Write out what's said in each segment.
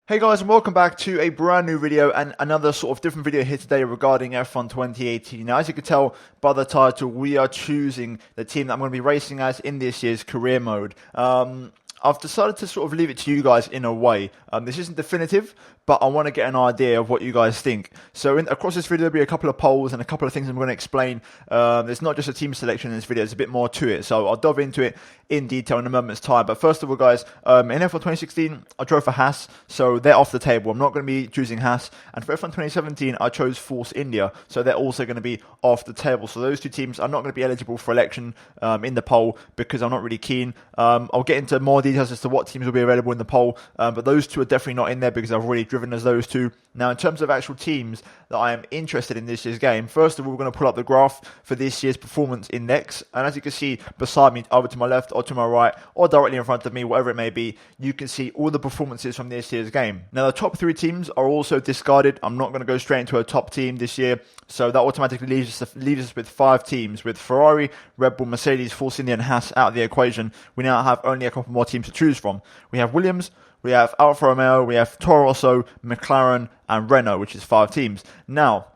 Hey guys, and welcome back to a brand new video and another sort of different video here today regarding F1 2018. Now, as you can tell by the title, we are choosing the team that I'm going to be racing as in this year's career mode. I've decided to sort of leave it to you guys in a way. This isn't definitive, but I want to get an idea of what you guys think. So across this video, there'll be a couple of polls and a couple of things I'm going to explain. There's not just a team selection in this video, there's a bit more to it. So I'll dive into it in detail in a moment's time. But first of all, guys, in F1 2016, I drove for Haas, so they're off the table. I'm not going to be choosing Haas. And for F1 2017, I chose Force India, so they're also going to be off the table. So those two teams are not going to be eligible for election in the poll because I'm not really keen. I'll get into more details as to what teams will be available in the poll, but those two are definitely not in there because I've already driven as those two. Now, in terms of actual teams that I am interested in this year's game, first of all, we're going to pull up the graph for this year's performance index. And as you can see beside me, either to my left or to my right, or directly in front of me, whatever it may be, you can see all the performances from this year's game. Now, the top three teams are also discarded. I'm not going to go straight into a top team this year, so that automatically leaves us with five teams, with Ferrari, Red Bull, Mercedes, Force India, and Haas out of the equation. We now have only a couple more teams to choose from. We have Williams, we have Alfa Romeo, we have Toro Rosso, McLaren, and Renault, which is five teams. Now,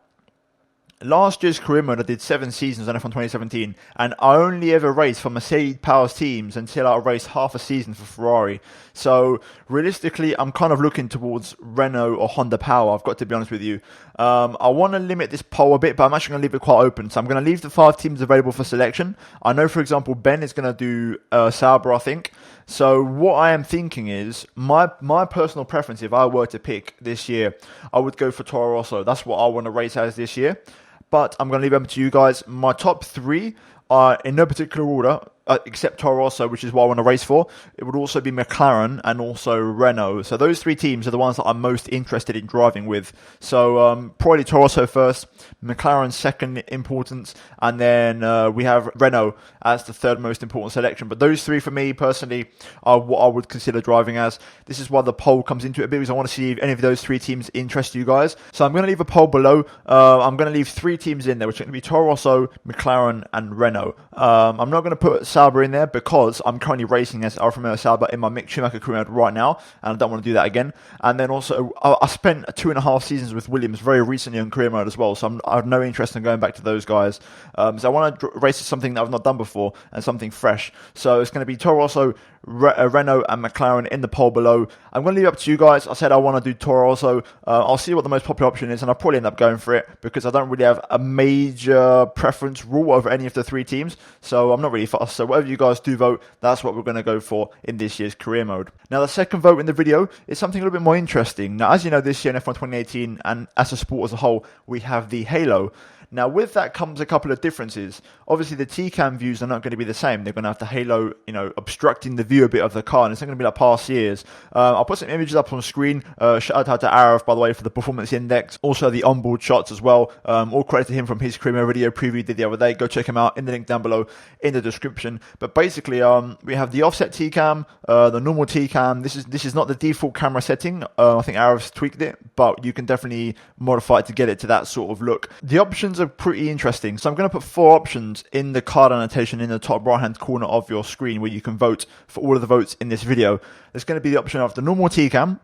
last year's career mode, I did 7 seasons on F1 2017, and I only ever raced for Mercedes Power's teams until I raced half a season for Ferrari. So, realistically, I'm kind of looking towards Renault or Honda Power, I've got to be honest with you. I want to limit this poll a bit, but I'm actually going to leave it quite open. So I'm going to leave the 5 teams available for selection. I know, for example, Ben is going to do Sauber, I think. So what I am thinking is, my personal preference, if I were to pick this year, I would go for Toro Rosso. That's what I want to race as this year. But I'm going to leave them to you guys. My top 3 are in no particular order, except Toro Rosso, which is what I want to race for. It would also be McLaren and also Renault. So those 3 teams are the ones that I'm most interested in driving with. So probably Toro Rosso first, McLaren second in importance, and then we have Renault as the third most important selection. But those 3 for me personally are what I would consider driving as. This is why the poll comes into it a bit, because I want to see if any of those 3 teams interest you guys. So I'm going to leave a poll below. I'm going to leave 3 teams in there, which are going to be Toro Rosso, McLaren, and Renault. I'm not going to put Sauber in there because I'm currently racing as Alfa Romeo Sauber in my Mick Schumacher career mode right now, and I don't want to do that again. And then also, I spent 2.5 seasons with Williams very recently on career mode as well, so I have no interest in going back to those guys. So I want to race something that I've not done before and something fresh. So it's going to be Toro Rosso, Renault, and McLaren in the poll below. I'm going to leave it up to you guys. I said I want to do Toro Rosso. I'll see what the most popular option is, and I'll probably end up going for it because I don't really have a major preference rule over any of the 3 teams, so I'm not really fussed. So whatever you guys do vote, that's what we're going to go for in this year's career mode. Now, the second vote in the video is something a little bit more interesting. Now, as you know, this year in F1 2018, and as a sport as a whole, we have the Halo. Now, with that comes a couple of differences. Obviously, the T-Cam views are not going to be the same. They're going to have the halo, obstructing the view a bit of the car, and it's not going to be like past years. I'll put some images up on screen. Shout out to Arif, by the way, for the performance index. Also, the onboard shots as well. All credit to him from his career video preview he did the other day. Go check him out in the link down below in the description. But basically, we have the offset T-Cam, the normal T-Cam. This is not the default camera setting. I think Arif's tweaked it, but you can definitely modify it to get it to that sort of look. The options are pretty interesting. So I'm going to put 4 options in the card annotation in the top right hand corner of your screen where you can vote for all of the votes in this video. There's going to be the option of the normal T-Cam,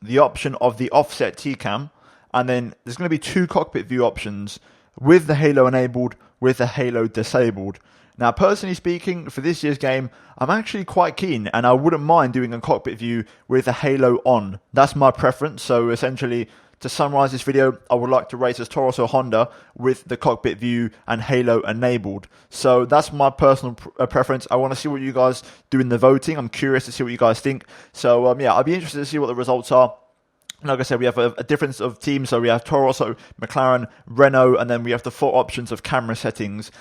the option of the offset T-Cam, and then there's going to be 2 cockpit view options with the halo enabled, with the halo disabled. Now, personally speaking, for this year's game, I'm actually quite keen, and I wouldn't mind doing a cockpit view with the halo on. That's my preference. So essentially, to summarize this video, I would like to race as Toro Rosso Honda with the cockpit view and halo enabled. So that's my personal preference. I want to see what you guys do in the voting. I'm curious to see what you guys think. So yeah, I'll be interested to see what the results are. Like I said, we have a difference of teams. So we have Toro Rosso, McLaren, Renault, and then we have the 4 options of camera settings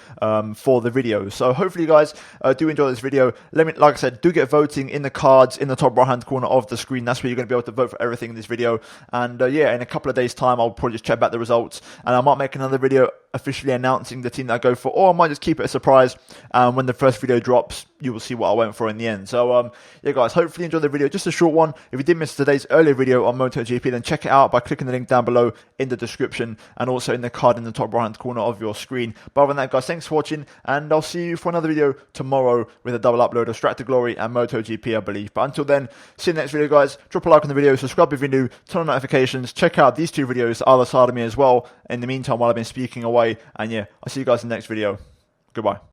for the video. So hopefully you guys do enjoy this video. Like I said, do get voting in the cards in the top right-hand corner of the screen. That's where you're going to be able to vote for everything in this video. And yeah, in a couple of days' time, I'll probably just check back the results. And I might make another video officially announcing the team that I go for, or I might just keep it a surprise. When the first video drops, you will see what I went for in the end. So yeah guys, hopefully you enjoyed the video. Just a short one. If you did miss today's earlier video on MotoGP, then check it out by clicking the link down below in the description, and also in the card in the top right hand corner of your screen. But other than that guys, thanks for watching, and I'll see you for another video tomorrow with a double upload of Strata Glory and MotoGP, I believe. But until then, see you in the next video guys. Drop a like on the video, subscribe if you're new, turn on notifications, check out these 2 videos either side of me as well in the meantime while I've been speaking away, and yeah, I'll see you guys in the next video. Goodbye.